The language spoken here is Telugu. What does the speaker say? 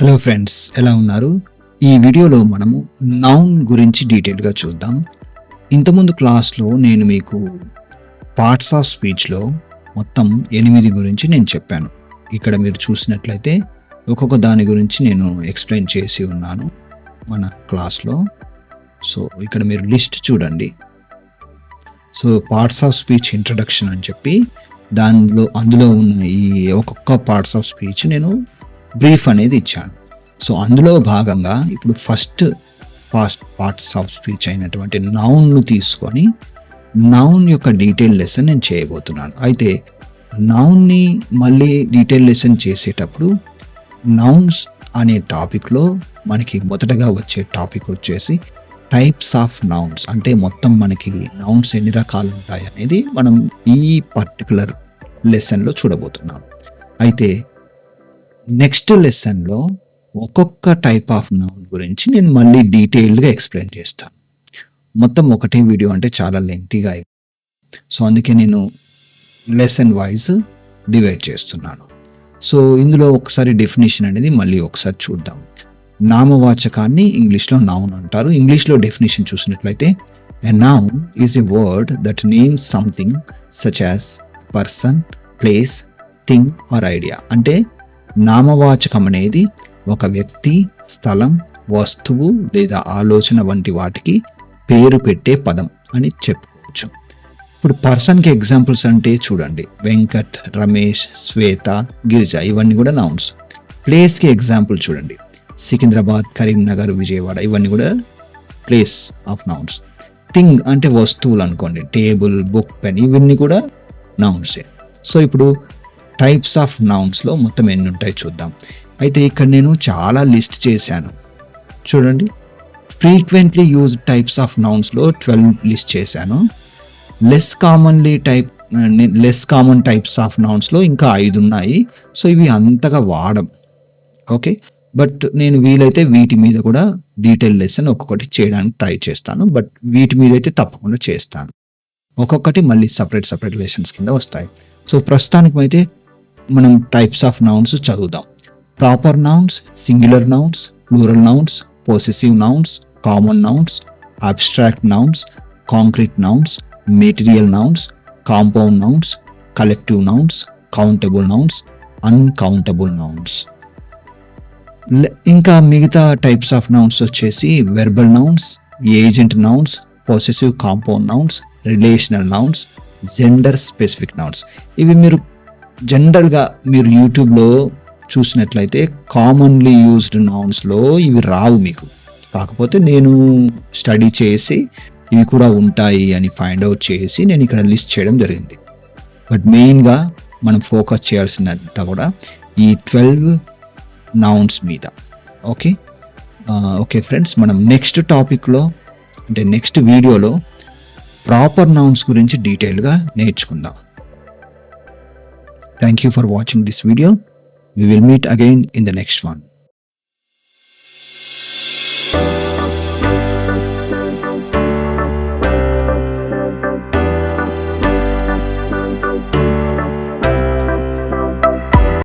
హలో ఫ్రెండ్స్, ఎలా ఉన్నారు? ఈ వీడియోలో మనము నౌన్ గురించి డీటెయిల్గా చూద్దాం. ఇంతకుముందు క్లాస్లో నేను మీకు పార్ట్స్ ఆఫ్ స్పీచ్లో మొత్తం 8 గురించి నేను చెప్పాను. ఇక్కడ మీరు చూసినట్లయితే ఒక్కొక్క దాని గురించి నేను ఎక్స్ప్లెయిన్ చేసి ఉన్నాను మన క్లాస్లో. సో ఇక్కడ మీరు లిస్ట్ చూడండి. So parts of speech introduction అని చెప్పి అందులో ఉన్న ఈ ఒక్కొక్క పార్ట్స్ ఆఫ్ స్పీచ్ నేను బ్రీఫ్ అనేది ఇచ్చాను. సో అందులో భాగంగా ఇప్పుడు ఫస్ట్ పార్ట్స్ ఆఫ్ స్పీచ్ అయినటువంటి నౌన్ను తీసుకొని నౌన్ యొక్క డీటెయిల్ లెసన్ నేను చేయబోతున్నాను. అయితే నౌన్ని మళ్ళీ డీటెయిల్ లెసన్ చేసేటప్పుడు నౌన్స్ అనే టాపిక్లో మనకి మొదటగా వచ్చే టాపిక్ వచ్చేసి టైప్స్ ఆఫ్ నౌన్స్. అంటే మొత్తం మనకి నౌన్స్ ఎన్ని రకాలు ఉంటాయి అనేది మనం ఈ పర్టికులర్ లెసన్లో చూడబోతున్నాం. అయితే నెక్స్ట్ లెసన్లో ఒక్కొక్క టైప్ ఆఫ్ నౌన్ గురించి నేను మళ్ళీ డీటెయిల్డ్గా ఎక్స్ప్లెయిన్ చేస్తాను. మొత్తం ఒకటే వీడియో అంటే చాలా లెంగ్తీగా అయిపోయింది. సో అందుకే నేను లెసన్ వైజ్ డివైడ్ చేస్తున్నాను. సో ఇందులో ఒకసారి డెఫినేషన్ అనేది మళ్ళీ ఒకసారి చూద్దాం. నామవాచకాన్ని ఇంగ్లీష్లో నౌన్ అంటారు. ఇంగ్లీష్లో డెఫినేషన్ చూసినట్లయితే a noun is a word that names something such as person, place, thing or idea. అంటే నామవాచకం అనేది ఒక వ్యక్తి, స్థలం, వస్తువు లేదా ఆలోచన వంటి వాటికి పేరు పెట్టే పదం అని చెప్పుకోవచ్చు. ఇప్పుడు పర్సన్కి ఎగ్జాంపుల్స్ అంటే చూడండి, వెంకట్, రమేష్, శ్వేత, గిరిజ, ఇవన్నీ కూడా నౌన్స్. ప్లేస్కి ఎగ్జాంపుల్ చూడండి, సికింద్రాబాద్, కరీంనగర్, విజయవాడ, ఇవన్నీ కూడా ప్లేస్ ఆఫ్ నౌన్స్. థింగ్ అంటే వస్తువులు అనుకోండి, టేబుల్, బుక్, పెన్, ఇవన్నీ కూడా నౌన్సే. సో ఇప్పుడు టైప్స్ ఆఫ్ నౌన్స్లో మొత్తం ఎన్ని ఉంటాయి చూద్దాం. అయితే ఇక్కడ నేను చాలా లిస్ట్ చేశాను చూడండి. ఫ్రీక్వెంట్లీ యూజ్డ్ టైప్స్ ఆఫ్ నౌన్స్లో 12 లిస్ట్ చేశాను. లెస్ కామన్ టైప్స్ ఆఫ్ నౌన్స్లో ఇంకా 5 ఉన్నాయి. సో ఇవి అంతగా వాడం. ఓకే, బట్ నేను వీలైతే వీటి మీద కూడా డీటెయిల్ లెసన్ ఒక్కొక్కటి చేయడానికి ట్రై చేస్తాను. బట్ వీటి మీద అయితే తప్పకుండా చేస్తాను. ఒక్కొక్కటి మళ్ళీ సపరేట్ లెసన్స్ కింద వస్తాయి. సో ప్రస్తుతానికి అయితే మనం టైప్స్ ఆఫ్ నౌన్స్ చదువుదాం. Proper nouns, singular nouns, plural nouns, possessive nouns, common nouns, abstract nouns, concrete nouns, material nouns, compound nouns, collective nouns, countable nouns, uncountable nouns. ఇంకా మిగతా టైప్స్ ఆఫ్ నౌన్స్ వచ్చేసి verbal nouns, agent nouns, possessive compound nouns, relational nouns, gender specific nouns. ఇవి మీరు జనరల్గా మీరు యూట్యూబ్లో చూసినట్లయితే కామన్లీ యూజ్డ్ నౌన్స్లో ఇవి రావు మీకు. కాకపోతే నేను స్టడీ చేసి ఇవి కూడా ఉంటాయి అని ఫైండ్ అవుట్ చేసి నేను ఇక్కడ లిస్ట్ చేయడం జరిగింది. బట్ మెయిన్గా మనం ఫోకస్ చేయాల్సినంత కూడా ఈ 12 నౌన్స్ మీద. ఓకే ఫ్రెండ్స్, మనం నెక్స్ట్ టాపిక్లో అంటే నెక్స్ట్ వీడియోలో ప్రాపర్ నౌన్స్ గురించి డీటెయిల్గా నేర్చుకుందాం. Thank you for watching this video. We will meet again in the next one.